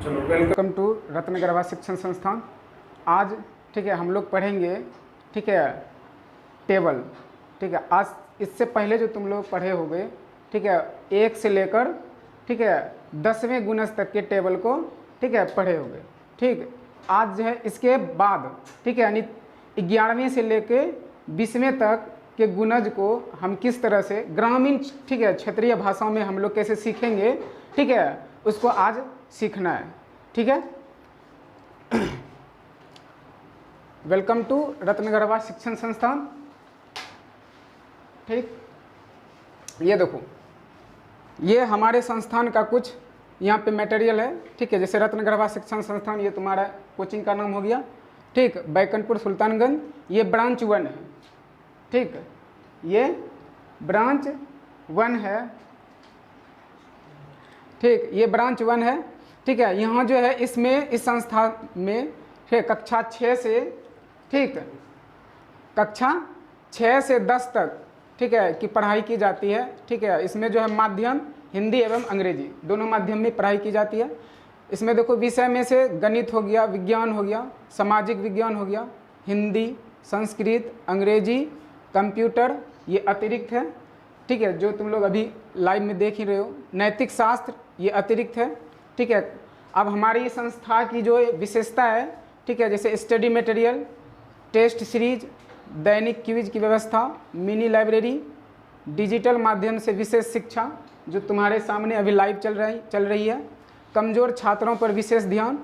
चलो welcome to Ratnagarbha शिक्षण संस्थान। आज ठीक है हम लोग पढ़ेंगे ठीक है टेबल। ठीक है आज इससे पहले जो तुम लोग पढ़े होंगे ठीक है 1 से लेकर ठीक है 10वें गुणज तक के टेबल को ठीक है पढ़े होंगे। ठीक आज जो है इसके बाद ठीक है यानी 11वें से लेकर 20वें तक के गुणज को हम किस तरह से ग्रामीण ठीक है क्षेत्रीय भाषाओं में हम लोग कैसे सीखेंगे ठीक है उसको आज सीखना है। ठीक है वेलकम टू रत्नगर्भा शिक्षण संस्थान। ठीक ये देखो ये हमारे संस्थान का कुछ यहाँ पे मटेरियल है। ठीक है जैसे रत्नगर्भा शिक्षण संस्थान ये तुम्हारा कोचिंग का नाम हो गया। ठीक बैकनपुर सुल्तानगंज ये ब्रांच 1 है। ठीक ये ब्रांच 1 है। ठीक ये ब्रांच 1 है। ठीक है यहाँ जो है इसमें इस संस्था में ठीक कक्षा 6 से ठीक कक्षा 6 से 10 तक ठीक है की पढ़ाई की जाती है। ठीक है इसमें जो है माध्यम हिंदी एवं अंग्रेजी दोनों माध्यम में पढ़ाई की जाती है। इसमें देखो विषय में से गणित हो गया, विज्ञान हो गया, सामाजिक विज्ञान हो गया, हिंदी, संस्कृत, अंग्रेजी, कंप्यूटर ये अतिरिक्त है। ठीक है जो तुम लोग अभी लाइव में देख ही रहे हो। नैतिक शास्त्र ये अतिरिक्त है। ठीक है अब हमारी संस्था की जो विशेषता है ठीक है जैसे स्टडी मटेरियल, टेस्ट सीरीज, दैनिक क्विज की व्यवस्था, मिनी लाइब्रेरी, डिजिटल माध्यम से विशेष शिक्षा जो तुम्हारे सामने अभी लाइव चल रही है, कमज़ोर छात्रों पर विशेष ध्यान।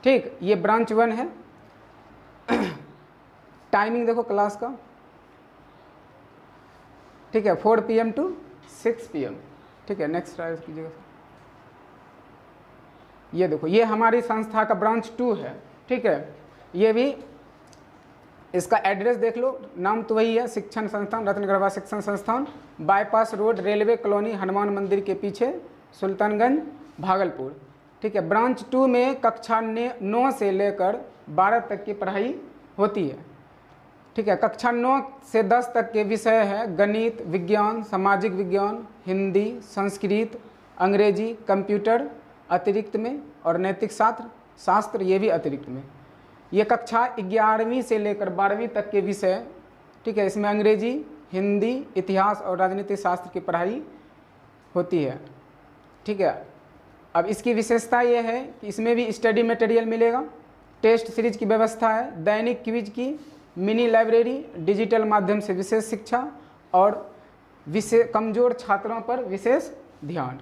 ठीक ये ब्रांच 1 है। टाइमिंग देखो क्लास का ठीक है 4 PM to 6 PM। ठीक है नेक्स्ट ट्राई कीजिएगा। ये देखो ये हमारी संस्था का ब्रांच 2 है। ठीक है ये भी इसका एड्रेस देख लो, नाम तो वही है शिक्षण संस्थान रत्नगर्भा शिक्षण संस्थान, bypass road, railway colony, Hanuman मंदिर के पीछे, सुल्तानगंज, भागलपुर। ठीक है ब्रांच 2 में कक्षा 9 से लेकर 12 तक की पढ़ाई होती है। ठीक है कक्षा 9 से 10 तक के विषय है गणित, विज्ञान, सामाजिक विज्ञान, हिंदी, संस्कृत, अंग्रेजी, कंप्यूटर अतिरिक्त में, और नैतिक शास्त्र ये भी अतिरिक्त में। ये कक्षा 11वीं से लेकर 12वीं तक के विषय ठीक है इसमें अंग्रेजी, हिंदी, इतिहास और राजनीतिक शास्त्र की पढ़ाई होती है। ठीक है अब इसकी विशेषता ये है कि इसमें भी स्टडी मटेरियल मिलेगा, टेस्ट सीरीज की व्यवस्था है, दैनिक क्विज की, मिनी लाइब्रेरी, डिजिटल माध्यम से विशेष शिक्षा और कमज़ोर छात्रों पर विशेष ध्यान।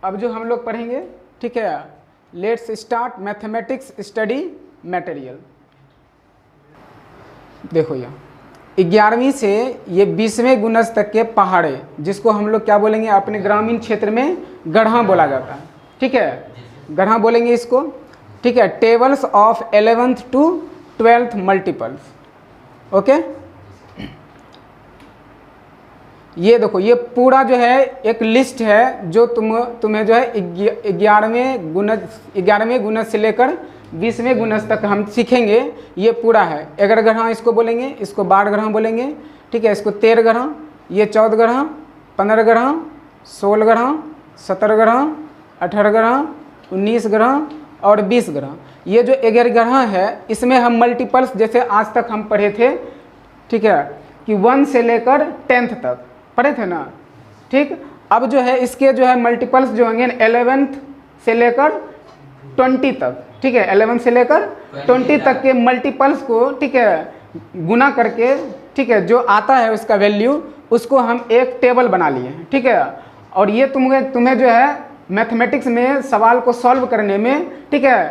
अब जो हम लोग पढ़ेंगे ठीक है let's start mathematics study material. देखो यहाँ 11वीं से ये 20वें गुणज तक के पहाड़े जिसको हम लोग क्या बोलेंगे अपने ग्रामीण क्षेत्र में गढ़ा बोला जाता है। ठीक है गढ़ा बोलेंगे इसको। ठीक है tables of 11th to 12th multiples. Okay ये देखो ये पूरा जो है एक लिस्ट है जो तुम्हें जो है 11वें गुणज से लेकर 20वें गुणज तक हम सीखेंगे। ये पूरा है 11 गढ़ा इसको बोलेंगे, इसको 12 गढ़ा बोलेंगे। ठीक है इसको 13 गढ़ा, ये 14 गढ़ा, 15 गढ़ा, 16 गढ़ा, 17 गढ़ा, 18 गढ़ा, 19 गढ़ा और 20 गढ़ा। ये जो 11 गढ़ा है इसमें हम मल्टीपल्स जैसे आज तक हम पढ़े थे ठीक है कि 1 से लेकर 10th तक पढ़े थे ना। ठीक अब जो है इसके जो है मल्टीपल्स जो होंगे 11th से लेकर 20 तक। ठीक है 11 से लेकर 20 तक के मल्टीपल्स को ठीक है गुना करके ठीक है जो आता है उसका वैल्यू उसको हम एक टेबल बना लिए हैं। ठीक है और ये तुम्हें जो है मैथमेटिक्स में सवाल को सॉल्व करने में ठीक है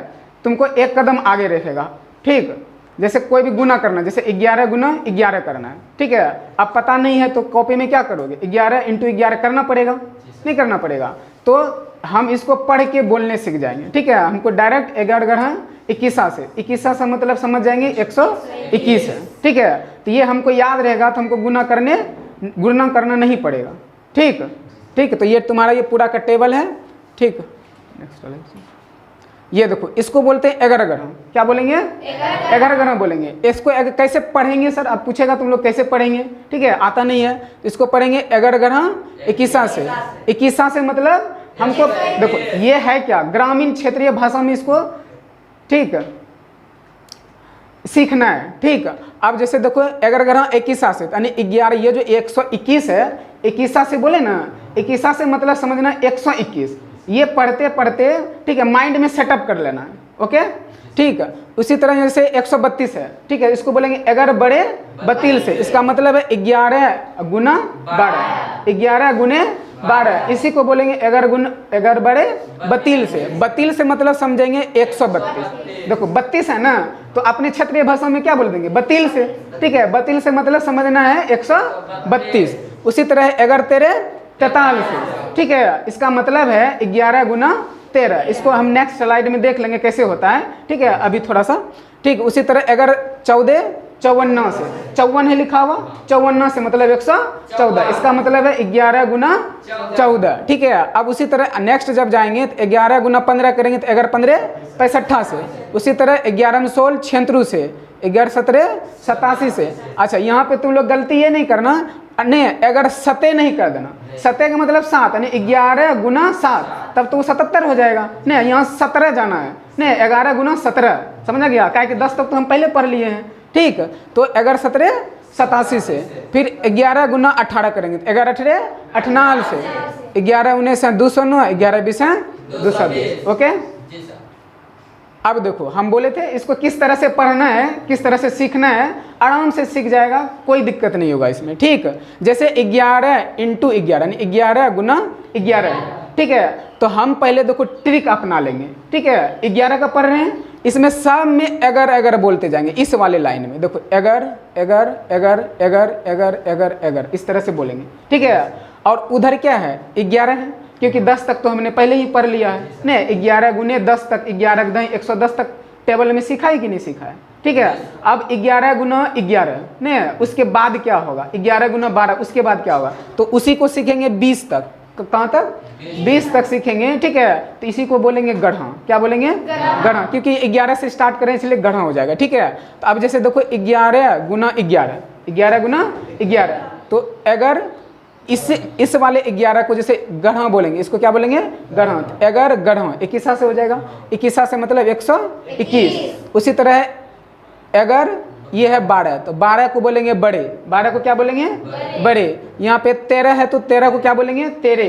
तुमको एक कदम आगे रखेगा। ठीक जैसे कोई भी गुना करना, जैसे 11 गुना 11 करना है। ठीक है अब पता नहीं है तो कॉपी में क्या करोगे 11 × 11 करना पड़ेगा, नहीं करना पड़ेगा। तो हम इसको पढ़ के बोलने सीख जाएंगे। ठीक है हमको डायरेक्ट 11 गढ़ा 21 से 21 से मतलब समझ जाएंगे 121 है। ठीक है तो ये हमको याद रहेगा तो हमको गुना करना नहीं पड़ेगा। ठीक ठीक तो ये तुम्हारा ये पूरा का टेबल है। ठीक नेक्स्ट ये देखो इसको बोलते हैं एगर ग्रह। क्या बोलेंगे? एगर ग्रह बोलेंगे। इसको कैसे पढ़ेंगे सर? अब पूछेगा तुम लोग कैसे पढ़ेंगे, ठीक है, आता नहीं है तो इसको पढ़ेंगे एगर ग्रह 21 से। 21 से मतलब हमको देखो ये है क्या, ग्रामीण क्षेत्रीय भाषा में इसको, ठीक है, सीखना है, ठीक है। अब जैसे देखो एगर ग्रह 21 से यानी 11, ये जो 121 है, 21 से बोले ना, 21 से मतलब समझना 121। ये पढ़ते पढ़ते, ठीक है, माइंड में सेटअप कर लेना है, ओके, ठीक है। उसी तरह जैसे 132 है, ठीक है, इसको बोलेंगे एगर बड़े बतील से। इसका मतलब है 11 गुना 12, 11 गुने 12। इसी को बोलेंगे एगर बड़े बतील से। बतील से मतलब समझेंगे 132। देखो 32 है ना, तो अपने क्षेत्रीय भाषा में क्या बोल देंगे? बतील से, ठीक है। बतील से मतलब समझना है 132। उसी तरह एगर तेरे 43, ठीक है, इसका मतलब है 11 गुना 13। इसको हम नेक्स्ट स्लाइड में देख लेंगे कैसे होता है, ठीक है, अभी थोड़ा सा, ठीक। उसी तरह अगर 14 54 से, 54 है लिखा हुआ, 54 से मतलब 114। इसका मतलब है 11 गुना 14, ठीक है। अब उसी तरह नेक्स्ट जब जाएंगे तो 11 गुना 15 करेंगे तो 11 15 65 से। उसी तरह 11 16 76 से, 11 17 87 से। अच्छा यहाँ पे तुम लोग गलती ये नहीं करना, नहीं अगर 7 नहीं कर देना, 7 का मतलब 7 यानी 11 गुना 7, तब तो 77 हो जाएगा। नहीं यहाँ 17 जाना है, नहीं 11 गुना 17, समझा गया? क्या कि 10 तक तो हम पहले पढ़ लिए हैं, ठीक। तो 11 17 87 से, फिर 11 गुना 18 करेंगे तो 11 18 98 से, 11 19 209, 11 20 220, ओके। अब देखो हम बोले थे इसको किस तरह से पढ़ना है, किस तरह से सीखना है, आराम से सीख जाएगा, कोई दिक्कत नहीं होगा इसमें, ठीक। जैसे 11 इंटू 11 यानी 11 गुना 11, ठीक है। तो हम पहले देखो ट्रिक अपना लेंगे, ठीक है। 11 का पढ़ रहे हैं, इसमें सब में अगर बोलते जाएंगे इस वाले लाइन में। देखो अगर अगर अगर अगर अगर अगर अगर इस तरह से बोलेंगे, ठीक है। और उधर क्या है? 11 है, क्योंकि 10 तक तो हमने पहले ही पढ़ लिया है। नहीं 11 गुने 10 तक, 11 10 110 तक टेबल में सीखा है कि नहीं सीखा है, ठीक है। अब 11 गुना 11, नहीं उसके बाद क्या होगा? 11 गुना 12, उसके बाद क्या होगा? तो उसी को सीखेंगे 20 तक। कहाँ तक? 20 तक सीखेंगे, ठीक है। तो इसी को बोलेंगे गढ़ा। क्या बोलेंगे? गढ़ा, क्योंकि 11 से स्टार्ट करें इसलिए गढ़ा हो जाएगा, ठीक है। तो अब जैसे देखो 11 गुना 11, 11 गुना 11, तो अगर इस वाले 11 को जैसे गढ़ा बोलेंगे, इसको क्या बोलेंगे? गढ़ा। अगर गढ़ा 21 से हो जाएगा, 21 से मतलब 121। उसी तरह अगर ये है 12, तो 12 को बोलेंगे बड़े, 12 को क्या बोलेंगे? बड़े। यहाँ पे 13 है तो 13 को क्या बोलेंगे? तेरे।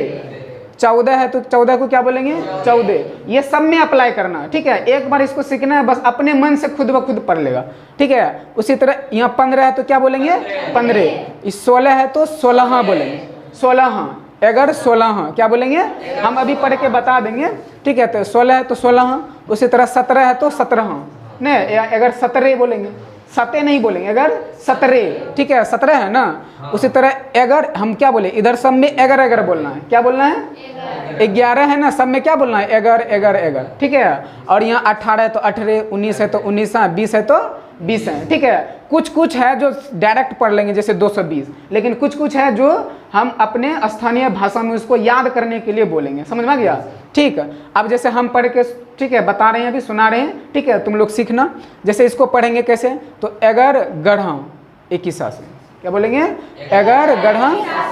14 है तो 14 को क्या बोलेंगे? 14। ये सब में अप्लाई करना, ठीक है। एक बार इसको सीखना है, बस अपने मन से खुद ब खुद पढ़ लेगा, ठीक है। उसी तरह यहाँ 15 है तो क्या बोलेंगे? 15। 16 है तो 16 बोलेंगे, 16। अगर 16 क्या बोलेंगे? हम अभी पढ़ के बता देंगे, ठीक है। तो 16 है तो 16। उसी तरह 17 है तो 17, नहीं अगर 17 बोलेंगे, 7 नहीं बोलेंगे, अगर 17, ठीक है, 17 है ना। उसी तरह अगर हम क्या बोले, इधर सब में अगर बोलना है। क्या बोलना है? 11 है ना, सब में क्या बोलना है? अगर, ठीक है। और यहाँ 18 है तो 18, 19 है तो 19, 20 है तो 20 है, ठीक है। कुछ है जो डायरेक्ट पढ़ लेंगे जैसे 220, लेकिन कुछ है जो हम अपने स्थानीय भाषा में उसको याद करने के लिए बोलेंगे, समझ में गया, ठीक है। अब जैसे हम पढ़ के, ठीक है, बता रहे हैं, अभी सुना रहे हैं, ठीक है, तुम लोग सीखना। जैसे इसको पढ़ेंगे कैसे? तो अगर गढ़ा 21 से, क्या बोलेंगे? अगर गढ़ा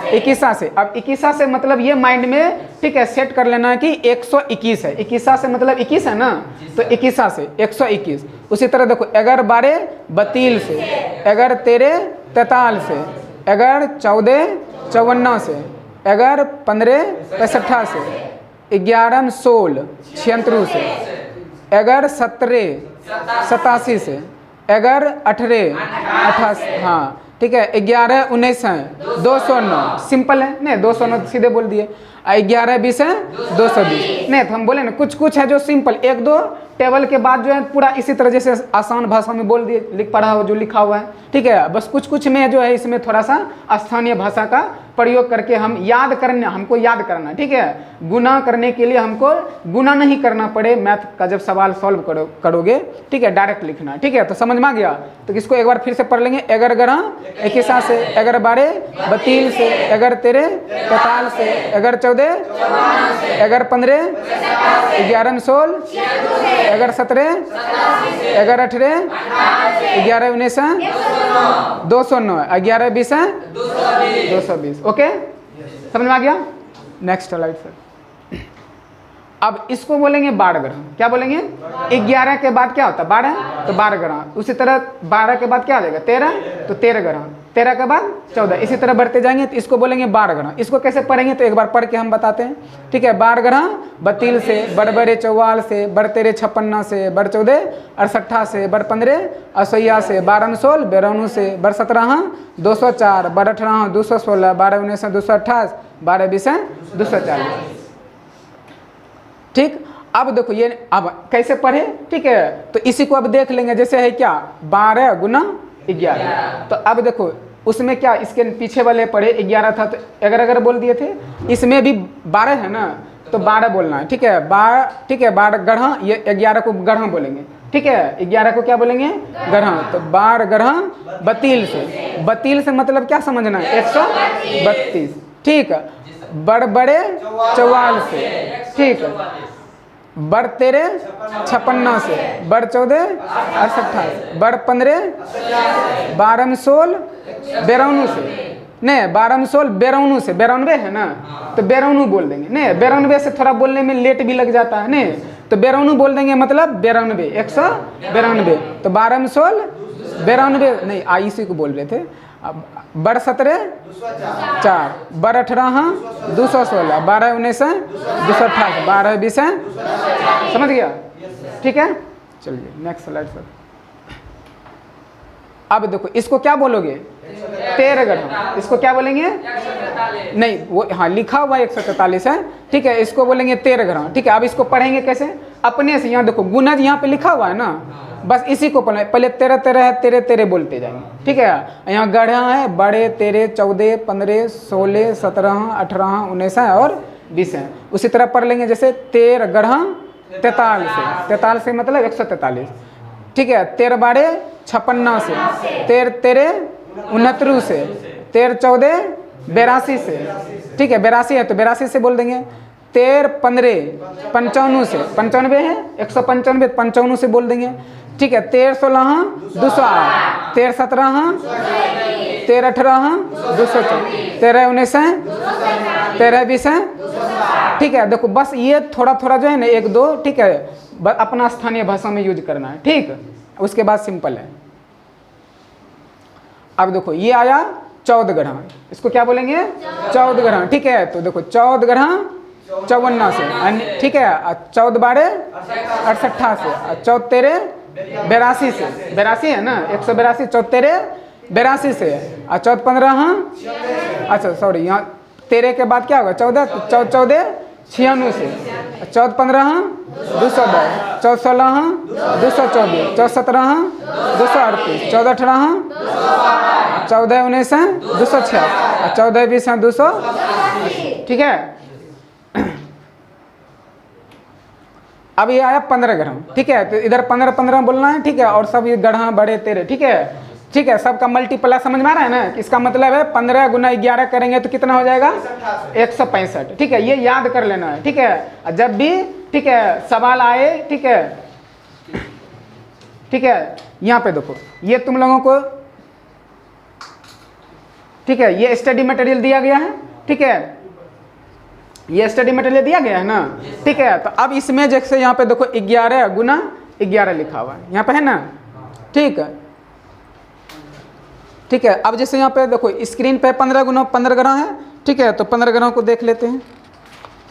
21 से। अब 21 से मतलब ये माइंड में, ठीक है, सेट कर लेना है कि 121 है। 21 से मतलब 21 है ना, तो 21 से 121। उसी तरह देखो अगर 12 बतील से, अगर 13 43 से, अगर 14 54 से, अगर 15 65 से, 11 16 76 से, अगर 17 87 से, अगर 18 88, हाँ ठीक है, 11 19 है 209, सिंपल है नहीं, 209 सीधे बोल दिए। 11 20 है 220, नहीं तो हम बोले ना कुछ है जो सिंपल 1 2 टेबल के बाद जो है पूरा इसी तरह जैसे आसान भाषा में बोल दिए, लिख पढ़ा हो जो लिखा हुआ है, ठीक है। बस कुछ कुछ में जो है इसमें थोड़ा सा स्थानीय भाषा का प्रयोग करके हम याद करना, हमको याद करना, ठीक है। गुना करने के लिए हमको गुना नहीं करना पड़े, मैथ का जब सवाल सॉल्व करोगे, ठीक है, डायरेक्ट लिखना, ठीक है। तो समझ में आ गया। तो इसको एक बार फिर से पढ़ लेंगे। 11 ग्रह एक ही साथ से, 11 12 32 से, 11 13 43 से, 11 14 11 15 11 16 11 17 11 18 11 19 209 11 20 220। ओके, समझ में आ गया। Next slide sir. अब इसको बोलेंगे 12 ग्रह। क्या बोलेंगे? 11 के बाद क्या होता है? 12, तो 12 ग्रह। उसी तरह 12 के बाद क्या आ जाएगा? 13, तो 13 ग्रह। 13 के बाद 14, इसी तरह बढ़ते जाएंगे। तो इसको बोलेंगे 12 ग्रह। इसको कैसे पढ़ेंगे तो एक बार पढ़ के हम बताते हैं, ठीक है। 12 ग्रह 32 से, बड़ बड़े 44 से, बड़ 13 56 से, बड़ 14 68 से, बड़ 15 88 से, 12 16 92 से, बड़ 17 204, बड़ 18 216, 12 19 228, 12 20 240। ठीक, अब देखो ये अब कैसे पढ़े, ठीक है। तो इसी को अब देख लेंगे, जैसे है क्या 12 गुना 11। तो अब देखो उसमें क्या, इसके पीछे वाले पढ़े 11 था तो 11 बोल दिए थे, इसमें भी 12 है ना, तो 12 बोलना है, ठीक है। 12, ठीक है, 12 गढ़ा, ये 11 को गढ़ा बोलेंगे, ठीक है। 11 को क्या बोलेंगे? गढ़ा। तो 12 गढ़ा 32 से, 32 से मतलब क्या समझना है? 132, ठीक है। बड़ बड़े 44 से, ठीक है। बड़ 13 56 से, बड़ 14 68 से, बड़ 15 12 16 92 से, नहीं 12 16 92 से, 92 है ना, तो 92 बोल देंगे। नहीं 92 से थोड़ा बोलने में लेट भी लग जाता है, नहीं तो 92 बोल देंगे, मतलब 92 192। तो 12 16 92, नहीं इसी को बोल रहे थे। अब बड़ 17 4, बड़ 18 216, 12 19 228, 12 20, समझ गया, ठीक है। चलिए नेक्स्ट स्लाइड सर। अब देखो इसको क्या बोलोगे? 13 ग्रह। इसको क्या बोलेंगे? नहीं वो हाँ लिखा हुआ 143 है, ठीक है। इसको बोलेंगे 13 ग्रह, ठीक है। अब इसको पढ़ेंगे कैसे? अपने से, यहाँ देखो गुणज यहाँ पे लिखा हुआ है ना, बस इसी को पढ़े। पहले 13 13 है, 13 13 बोलते जाएंगे, ठीक है। यहाँ गढ़ा है, बड़े 13 14 15 16 17 18 19 और 20 है। उसी तरह पढ़ लेंगे, जैसे 13 गढ़ा 43 से, 43 से मतलब 143, ठीक है। 13 12 56 से, 13 13 69 से, 13 14 82 से, ठीक है। 82 है तो 82 से बोल देंगे। 13 15 95 से, 95 है 195, 95 से बोल देंगे, ठीक है। 13 16 208, 13 17 13 18 204, 13 19 13 20, ठीक है। देखो बस ये थोड़ा थोड़ा जो है ना 1 2, ठीक है, अपना स्थानीय भाषा में यूज करना है, ठीक। उसके बाद सिंपल है। अब देखो ये आया 14 ग्रह, इसको क्या बोलेंगे? 14 ग्रह, ठीक है। तो देखो 14 ग्रह 54 से, ठीक है। 14 12 68 से, 14 13 82 से, 82 है ना 182, 14 13 82 से, 14 15 अच्छा सॉरी यहाँ 13 के बाद क्या होगा? 14, तो 14 96 से, 14 15 210, 14 16 224, 14 17 238, 14 18 14 19 266, 14 20 200, ठीक है। अब ये आया 15 ग्रह, ठीक है। तो इधर 15 15 बोलना है, ठीक है। और सब ये गढ़ा बड़े 13, ठीक है, ठीक है। सबका मल्टीप्लाई समझ में आ रहा है ना? इसका मतलब है 15 गुना 11 करेंगे तो कितना हो जाएगा? 165, ठीक है। ये याद कर लेना है, ठीक है। जब भी, ठीक है, सवाल आए, ठीक है, ठीक है। यहाँ पे देखो ये तुम लोगों को, ठीक है, ये स्टडी मटेरियल दिया गया है, ठीक है। ये स्टडी मटेरियल दिया गया है ना, ठीक है। तो अब इसमें जैसे यहाँ पे देखो 11 गुना 11 लिखा हुआ है, यहाँ पे है ना, ठीक है, ठीक है। अब जैसे यहाँ पे देखो स्क्रीन पे 15 गुना 15 ग्रह है, ठीक है। तो 15 ग्रह को देख लेते हैं,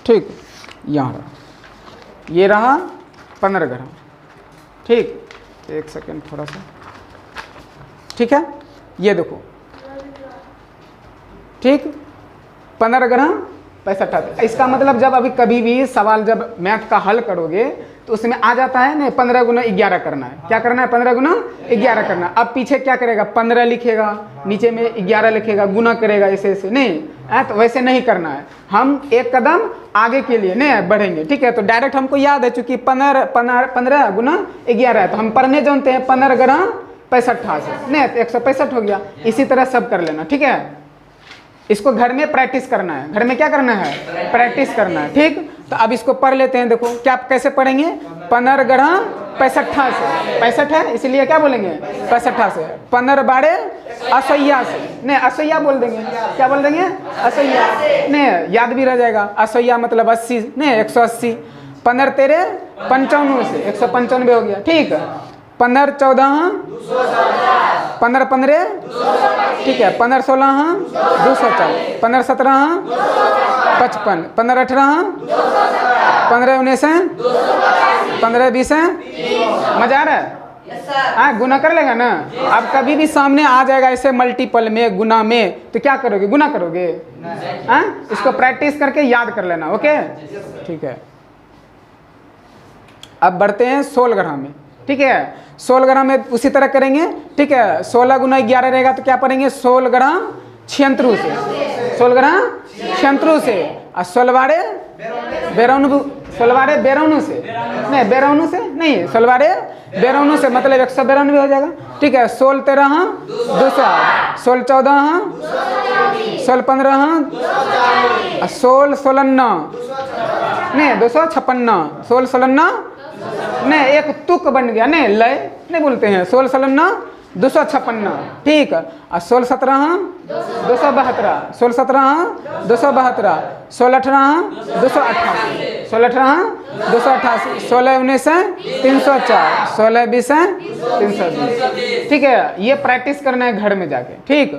ठीक। यहाँ रहा, ये रहा 15 ग्रह, ठीक। एक सेकेंड थोड़ा सा, ठीक है। ये देखो, ठीक, 15 ग्रह 65। इसका मतलब जब अभी कभी भी सवाल जब मैथ का हल करोगे तो उसमें आ जाता है नहीं 15 गुना 11 करना है। क्या करना है? 15 गुना 11 करना है। अब पीछे क्या करेगा? 15 लिखेगा, नीचे में 11 लिखेगा, गुना करेगा, ऐसे ऐसे नहीं है। तो वैसे नहीं करना है, हम एक कदम आगे के लिए नहीं बढ़ेंगे। ठीक है, तो डायरेक्ट हमको याद है चूंकि 15 गुना 11 है, तो हम पढ़ने जानते हैं 15 गुना 65 से नहीं तो 165 हो गया। इसी तरह सब कर लेना। ठीक है, इसको घर में प्रैक्टिस करना है। घर में क्या करना है? प्रैक्टिस करना है। ठीक, तो अब इसको पढ़ लेते हैं। देखो क्या कैसे पढ़ेंगे? 15 गुणा 65 से 65 है इसलिए क्या बोलेंगे? 65 से। 15 बारे असैया से नहीं असैया बोल देंगे। क्या बोल देंगे? असैया नहीं, याद भी रह जाएगा। असैया मतलब 80 नहीं 180। 15 तेरे 95 से 195 हो गया। ठीक, 15 14 15 15 ठीक है, 15 16 240, 15 17 55, 15 18 15 19 15 20। मजा आ रहा है? हाँ, गुना कर लेगा ना। अब कभी भी सामने आ जाएगा ऐसे मल्टीपल में गुना में तो क्या करोगे? गुना करोगे। हाँ, इसको प्रैक्टिस करके याद कर लेना। ओके, ठीक है। अब बढ़ते हैं 16 ग्राम में। ठीक है, 16 ग्राम में उसी तरह करेंगे। ठीक है, 16 गुना 11 रहेगा तो क्या पढ़ेंगे? 16 ग्राम 76 से 16 ग्राम 76 से। और 16 बारे 92 से नहीं 92 से नहीं 16 92 से मतलब 192 हो जाएगा। ठीक है, 16 13 200, 16 14 16 15 16 16 नहीं 256, 16 16 नहीं एक तुक बन गया नहीं लय नहीं बोलते हैं। 16 16 256। ठीक, और 16 17 272, 16 17 272, 16 18 288, 16 18 288, 16 19 304, 16 20 320। ठीक है, ये प्रैक्टिस करना है घर में जाके। ठीक,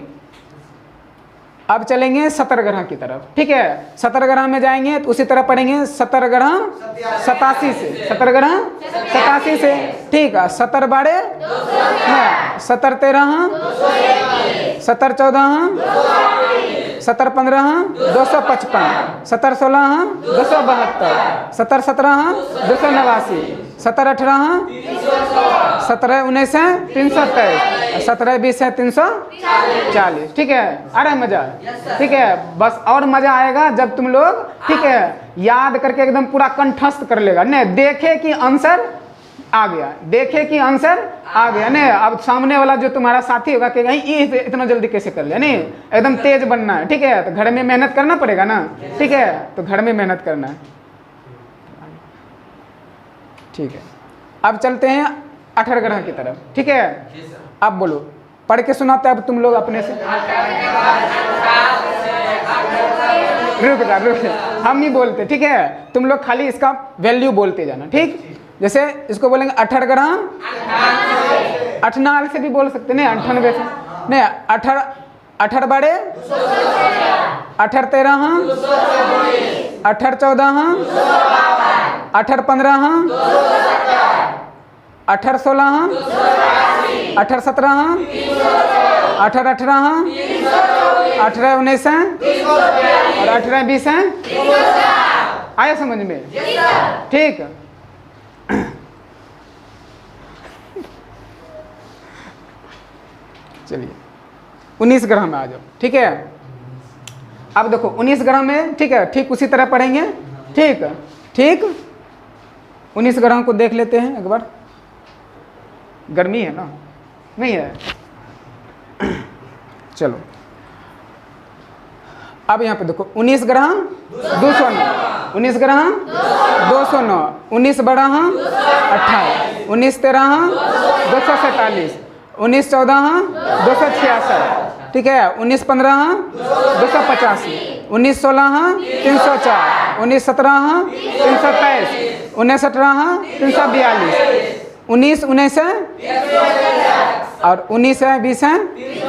अब चलेंगे 17 ग्राम की तरफ। ठीक है, 17 ग्राम में जाएंगे तो उसी तरह पढ़ेंगे 17 ग्राम 87 से 17 ग्राम 87 से। ठीक है, 17 बारे 17 13 17 14 17 15 255, 17 16 272, 17 17 289, 17 18 17 19 323, 17 20 340। ठीक है, आ रहा है मजा? ठीक है, बस और मजा आएगा जब तुम लोग ठीक है याद करके एकदम पूरा कंठस्थ कर लेगा। नहीं देखे कि आंसर आ गया, देखे कि आंसर आ गया। नहीं अब सामने वाला जो तुम्हारा साथी होगा कि ये इतना जल्दी कैसे कर लिया। नहीं, एकदम तेज बनना है। ठीक है, तो घर में मेहनत करना पड़ेगा ना। ठीक है, तो घर में मेहनत करना है। ठीक है, अब चलते हैं 18 ग्रह की तरफ। ठीक है, अब बोलो, पढ़ के सुनाते अब तुम लोग अपने से। रुक जा, हम नहीं बोलते। ठीक है, तुम लोग खाली इसका वैल्यू बोलते जाना। ठीक, जैसे इसको बोलेंगे 18 ग्राम 98 से भी बोल सकते नहीं 98 से नहीं 18 बारे 18 13 18 14 18 15 18 16 18 17 18 18 18 19 और 18 20 आया समझ में? ठीक, चलिए 19 ग्राम में आ जाओ। ठीक है, अब देखो 19 ग्राम में ठीक है ठीक उसी तरह पढ़ेंगे। ठीक ठीक, 19 ग्राम को देख लेते हैं एक बार। गर्मी है ना? नहीं है? चलो अब यहाँ पे देखो 19 ग्राम 209, 19 ग्राम 209, 19 बड़ा 18, 19 13 247, 19 14 266। ठीक है, 19 15 285, 19 16 304, 19 17 323, 19 18 342, 19 19 और 19 20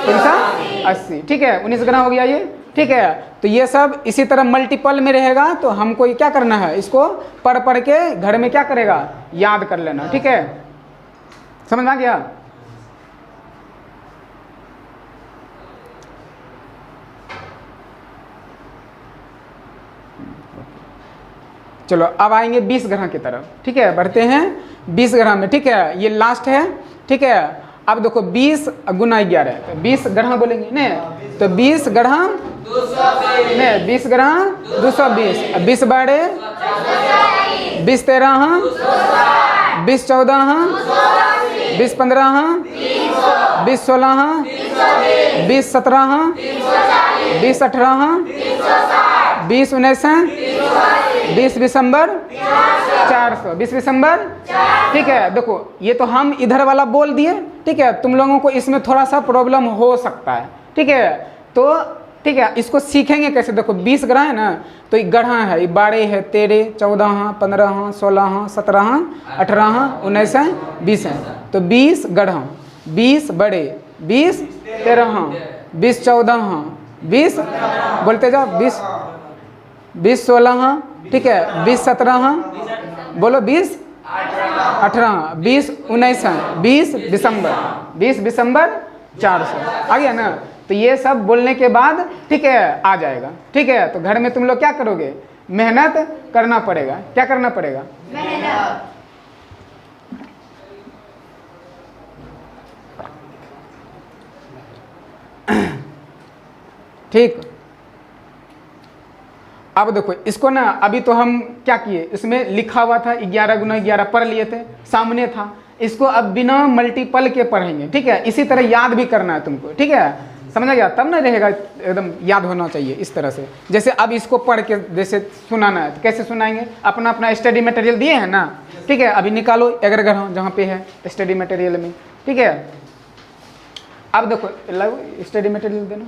380। ठीक है, 19 ग्राम हो गया ये। ठीक है, तो ये सब इसी तरह मल्टीपल में रहेगा। तो हमको क्या करना है? इसको पढ़ पढ़ के घर में क्या करेगा? याद कर लेना। ठीक है, समझ में आ गया? चलो अब आएंगे 20 ग्रह की तरफ, ठीक है, बढ़ते हैं 20 ग्रह में, ठीक है, ये लास्ट है, ठीक है। अब देखो 20 गुना 11, तो 20 ग्रह बोलेंगे ने, तो 20 ग्रह ने, 20 ग्रह 220, 20 बड़े 20 13, 20 14, 20 15, 20 16, 20 17, 20 18, 20 19, 20 दिसंबर 400, 20 दिसंबर, ठीक है। देखो ये तो हम इधर वाला बोल दिए, ठीक है, तुम लोगों को इसमें थोड़ा सा प्रॉब्लम हो सकता है, ठीक है। तो ठीक है, इसको सीखेंगे कैसे, देखो 20 ग्रह है ना, तो ये गढ़ा है, ये 12 है, 13, 14, 15, 16, 17, 18, 19, 20 है, तो 20 गढ़ा, 20 बड़े, 20 13, 20 14, 20 बोलते जाओ, 20 16, ठीक है, 20 17, बोलो 20 18, 20 19, 20 दिसंबर, 20 दिसंबर 400, आ गया ना। तो ये सब बोलने के बाद, ठीक है, आ जाएगा, ठीक है। तो घर में तुम लोग क्या करोगे, मेहनत करना पड़ेगा, क्या करना पड़ेगा, मेहनत। ठीक, अब देखो इसको ना, अभी तो हम क्या किए, इसमें लिखा हुआ था 11 गुना 11 पढ़ लिए थे, सामने था, इसको अब बिना मल्टीपल के पढ़ेंगे, ठीक है। इसी तरह याद भी करना है तुमको, ठीक है, समझा गया, तब ना रहेगा, एकदम याद होना चाहिए इस तरह से। जैसे अब इसको पढ़ के जैसे सुनाना है, तो कैसे सुनाएंगे, अपना अपना स्टडी मटेरियल दिए हैं ना, ठीक है, अभी निकालो 11 ग्रह जहाँ पे है स्टडी मटेरियल में, ठीक है। अब देखो स्टडी मटेरियल देना,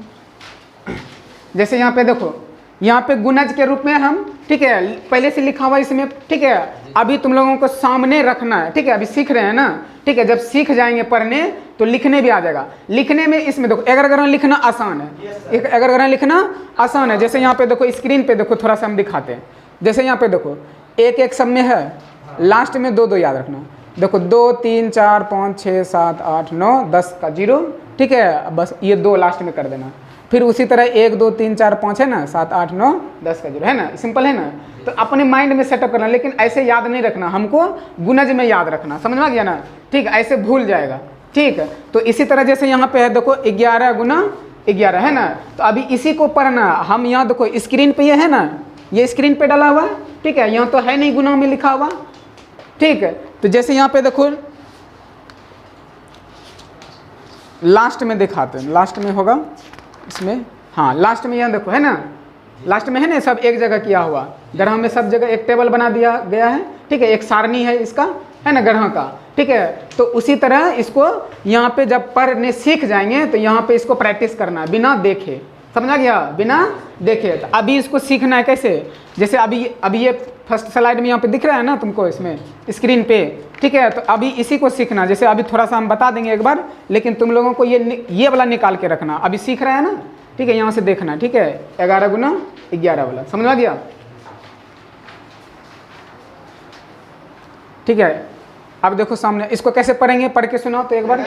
जैसे यहाँ पे देखो, यहाँ पे गुणज के रूप में हम, ठीक है, पहले से लिखा हुआ इसमें, ठीक है, अभी तुम लोगों को सामने रखना है, ठीक है, अभी सीख रहे हैं ना, ठीक है, जब सीख जाएंगे पढ़ने तो लिखने भी आ जाएगा। लिखने में इसमें देखो 11 ग्रह लिखना आसान है, 11 ग्रह लिखना आसान है। जैसे यहाँ पे देखो स्क्रीन पे देखो, थोड़ा सा हम दिखाते हैं, जैसे यहाँ पे देखो एक एक सब में है, लास्ट में 2 2 याद रखना, देखो 2 3 4 5 6 7 8 9 10 का 0, ठीक है, बस ये 2 लास्ट में कर देना। फिर उसी तरह 1 2 3 4 5 है ना, 7 8 9 10 का 0 है ना, सिंपल है ना। तो अपने माइंड में सेटअप करना, लेकिन ऐसे याद नहीं रखना, हमको गुणज में याद रखना, समझ में आ गया ना, ठीक, ऐसे भूल जाएगा, ठीक। तो इसी तरह जैसे यहाँ पे है देखो 11 गुना 11 है ना, तो अभी इसी को पढ़ना हम, यहाँ देखो स्क्रीन पे ये है ना, ये स्क्रीन पे डाला हुआ है, ठीक है, यहाँ तो है नहीं गुना में लिखा हुआ, ठीक है। तो जैसे यहाँ पे देखो लास्ट में दिखाते हैं, लास्ट में होगा इसमें, हाँ लास्ट में यहाँ देखो है ना, लास्ट में है ना, सब एक जगह किया हुआ, ग्रह में सब जगह एक टेबल बना दिया गया है, ठीक है, एक सारणी है इसका, है ना, ग्रह का, ठीक है। तो उसी तरह इसको यहाँ पे जब पढ़ने सीख जाएंगे तो यहाँ पे इसको प्रैक्टिस करना है बिना देखे, समझा गया, बिना देखे। तो अभी इसको सीखना है कैसे, जैसे अभी ये फर्स्ट स्लाइड में यहाँ पे दिख रहा है ना तुमको इसमें स्क्रीन पे, ठीक है। तो अभी इसी को सीखना, जैसे अभी थोड़ा सा हम बता देंगे एक बार, लेकिन तुम लोगों को ये वाला निकाल के रखना, अभी सीख रहे हैं ना, ठीक है, यहाँ से देखना, ठीक है, 11 गुना 11 वाला, समझ आ गया, ठीक है। अब देखो सामने, इसको कैसे पढ़ेंगे, पढ़ के सुनाओ तो एक बार,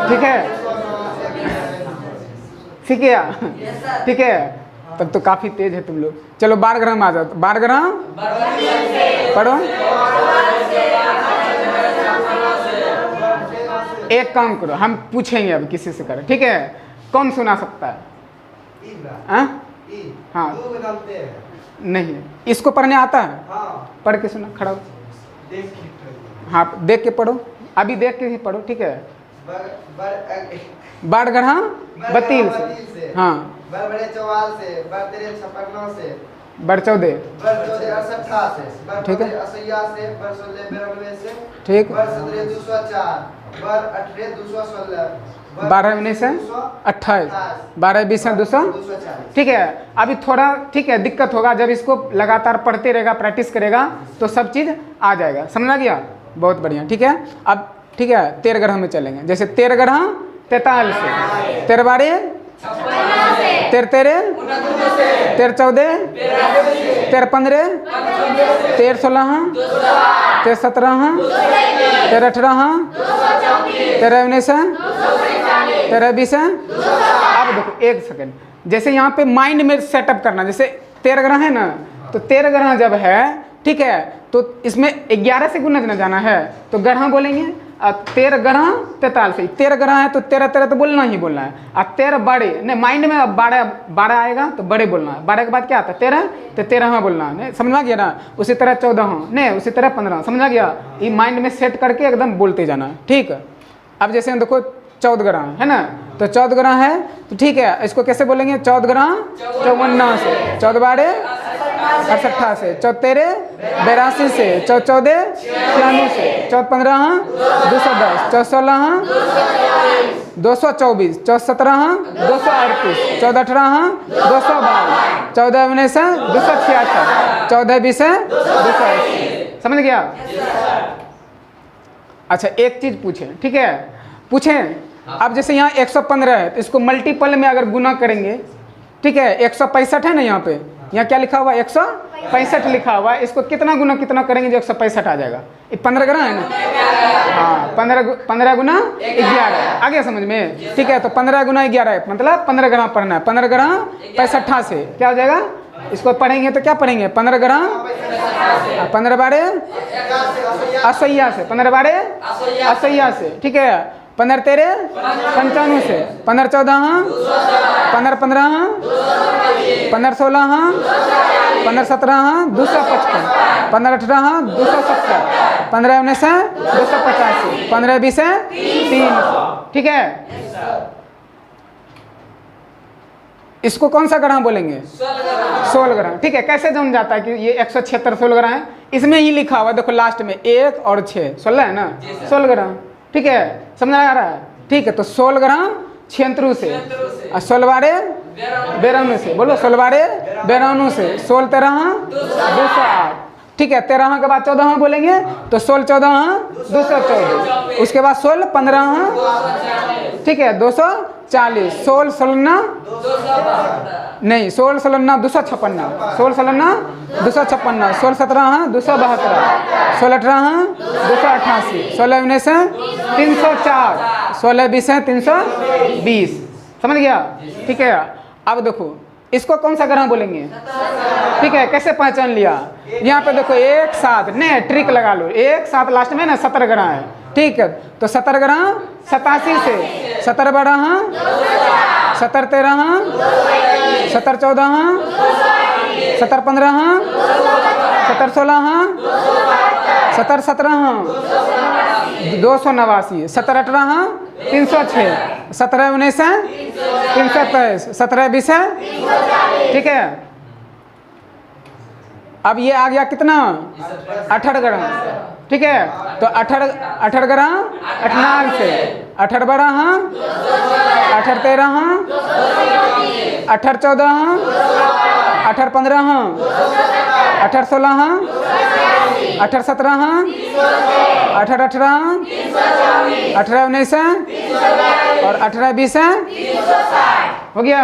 ठीक है, सीख गया, ठीक है, तब तो काफी तेज है तुम लोग। चलो 12 ग्रह में आ जाओ, 12 ग्रह पढ़ो। एक काम करो, हम पूछेंगे अब किसी से करें, ठीक है, कौन सुना सकता है, हाँ नहीं, इसको पढ़ने आता है, पढ़ के सुना, खड़ा हो, हाँ देख के पढ़ो, अभी देख के ही पढ़ो, ठीक है। 12 ग्रह बतील से, हाँ, बड़े 44 से, बड़े 56 से, बड़ 14, बड़ 14 68 से, ठीक है, 88 से, बड़ 16 92 से, ठीक, बड़ 17 204, बड़ 18 216, 12 19 28, 12 20 200, ठीक है। अभी थोड़ा ठीक है दिक्कत होगा, जब इसको लगातार पढ़ते रहेगा, प्रैक्टिस करेगा तो सब चीज़ आ जाएगा, समझ आ गया, बहुत बढ़िया, ठीक है। अब ठीक है 13 ग्रह में चलेंगे, जैसे 13 ग्रह 43 से, 13 12 तेरह तेरह 14 13 15 13 16 13 17 13 18 13 19 13 20। अब देखो एक सेकंड, जैसे यहाँ पे माइंड में सेटअप करना, जैसे 13 ग्रह है ना, तो 13 ग्रह जब है, ठीक है, तो इसमें 11 से गुना न जाना है, तो ग्रह बोलेंगे। अब 13 ग्रह 43, 13 ग्रह है तो 13 13 तो बोलना ही बोलना है। अब 13 बड़े नहीं, माइंड में अब 12 आएगा तो बड़े बोलना है, 12 के बाद क्या आता है 13, तो 13 बोलना है, नहीं समझ में गया ना। उसी तरह 14 नहीं, उसी तरह 15, समझ में गया। ये माइंड में सेट करके एकदम बोलते जाना है, ठीक है। अब जैसे देखो 14 ग्रह है ना, तो 14 ग्रह है तो ठीक है, इसको कैसे बोलेंगे 14 ग्रह 54 से, 14 12 68 से, 14 13 82 से, 14 96 से, 14 15 210, 14 16 224, 14 17 238, 14 18 252, 14 19 266, 14 20 280। समझ गया। अच्छा एक चीज पूछे, ठीक है, पूछें। अब जैसे यहाँ 115 है तो इसको मल्टीपल में अगर गुना करेंगे, ठीक है, 165 है ना, यहाँ पे यहाँ क्या लिखा हुआ है 165 लिखा हुआ है, इसको कितना गुना कितना करेंगे जो 165 आ जाएगा। ये 15 ग्रह है ना, हाँ 15 गुना 11 आ गया समझ में, ठीक है। तो 15 गुना 11 मतलब 15 ग्रह पढ़ना है, 15 ग्रह 65 से क्या हो जाएगा, इसको पढ़ेंगे तो क्या पढ़ेंगे 15 ग्रह 15 12 88 से, 15 12 88 से, ठीक है। 15 13 95 से, 15 14 15 15 15 16 15 17 255, 15 18 270, 15 19 285, 15 20 300, ठीक है। इसको कौन सा ग्रह बोलेंगे 16 ग्रह, ठीक है। कैसे जम जाता है कि ये 176 16 ग्रह है, इसमें ही लिखा हुआ देखो लास्ट में 1 और 6 16 है ना, 16 ग्रह, ठीक है, समझ आ रहा है, ठीक है। तो 16 ग्रह 76 से और 16 12 92 से, बोलो 16 12 92 से, 16 13 208, ठीक है। 13 के बाद 14 बोलेंगे तो 16 14 214, उसके बाद 16 15, ठीक है 240, 16 16 नहीं 16 16 256, 16 16 256, 16 17 272, 16 18 288, 16 19 304, 16 20 320, समझ गया, ठीक है। अब देखो इसको कौन सा ग्रह बोलेंगे, ठीक है, कैसे पहचान लिया। यहाँ पे देखो एक साथ नहीं, ट्रिक लगा लो, एक साथ लास्ट में ना 17 ग्रह है, ठीक है। तो 17 ग्रह 87 से, 17 12 17 13 17 14 17 15 17 16 17 17 289, 17 18 306, 17 19 323, 17 20, ठीक है। अब ये आ गया कितना 18 ग्रह, ठीक है। तो 18 ग्रह 18 से, 18 12 18 13 18 14 18 15 18 16 18 17 18 18 18 19 और 18 20 हो गया।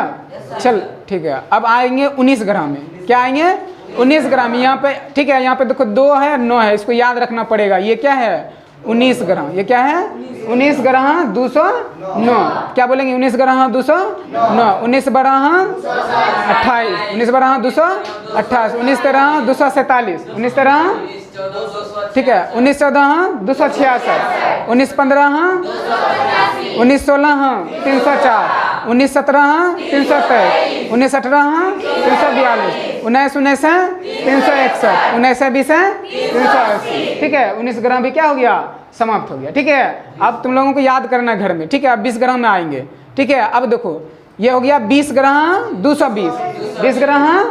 चल ठीक है, अब आएंगे 19 ग्राम में। क्या आएंगे 19 ग्राम। यहाँ पे ठीक है, यहाँ पे देखो 2 है 9 है, इसको याद रखना पड़ेगा। ये क्या है 19 ग्राम, ये क्या है 19 ग्राम 209। क्या बोलेंगे 19 ग्राम 209, 19 12 28, 19 12 228, 19 13 247, 19 13 ठीक है, 19 14 266, 19 15 19 16 304, 19 17 323, 19 18 342, 19 19 361, 19 20 380। ठीक है, 19 ग्राम भी क्या हो गया समाप्त हो गया। ठीक है, अब तुम लोगों को याद करना है घर में। ठीक है, अब 20 ग्राम में आएंगे। ठीक है, अब देखो ये हो गया 20 ग्राम 220, 20 ग्राम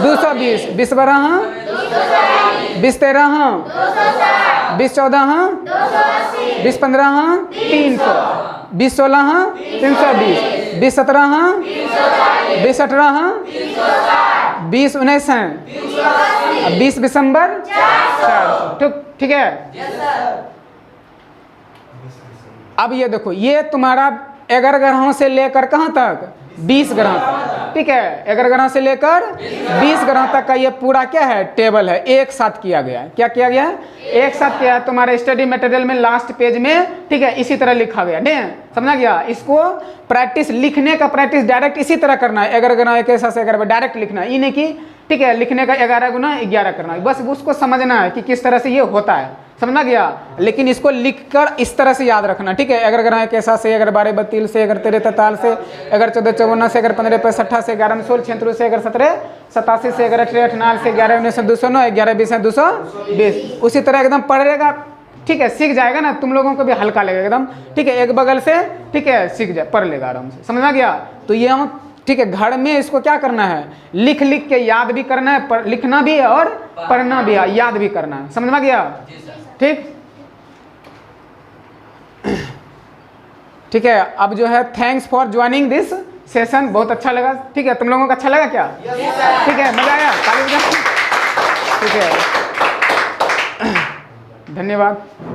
220, 20 12 20 13 20 14 20 15 300, 20 16 320, 20 17 20 18 20 19 20 दिसंबर 400। ठीक है, अब ये देखो ये तुम्हारा 11 ग्रहों से लेकर कहाँ तक 20 ग्राम, ठीक है। 11 ग्राम से लेकर 20 ग्राम तक का ये पूरा क्या है, टेबल है, एक साथ किया गया है। क्या किया गया है, एक साथ किया है। तुम्हारे स्टडी मटेरियल में लास्ट पेज में, ठीक है, इसी तरह लिखा गया, नहीं समझा गया। इसको प्रैक्टिस, लिखने का प्रैक्टिस डायरेक्ट इसी तरह करना है। 11 गुना 21 से 11 डायरेक्ट लिखना है, ये नहीं कि ठीक है लिखने का 11 गुना 11 करना है, बस उसको समझना है कि किस तरह से ये होता है, समझना गया। लेकिन इसको लिखकर इस तरह से याद रखना, ठीक है। 11 गुना 21 से 11 12 32 से 11 13 43 से 11 14 54 से 11 15 65 से 11 16 36 से 11 17 87 से 11 18 98 से 11 19 209 11 20 220। उसी तरह एकदम पढ़ेगा, ठीक है, सीख जाएगा ना, तुम लोगों को भी हल्का लगेगा एकदम, ठीक है। एक बगल से, ठीक है, सीख जाए, पढ़ लेगा आराम से, समझना गया। तो ये हम, ठीक है, घर में इसको क्या करना है, लिख लिख के याद भी करना है, लिखना भी है और पढ़ना भी है, याद भी करना है, समझ में गया, ठीक। ठीक है, अब जो है thanks for joining this session, बहुत अच्छा लगा, ठीक है। तुम लोगों को अच्छा लगा क्या, ठीक है, मजा आया, ताली बजाओ, ठीक है, धन्यवाद।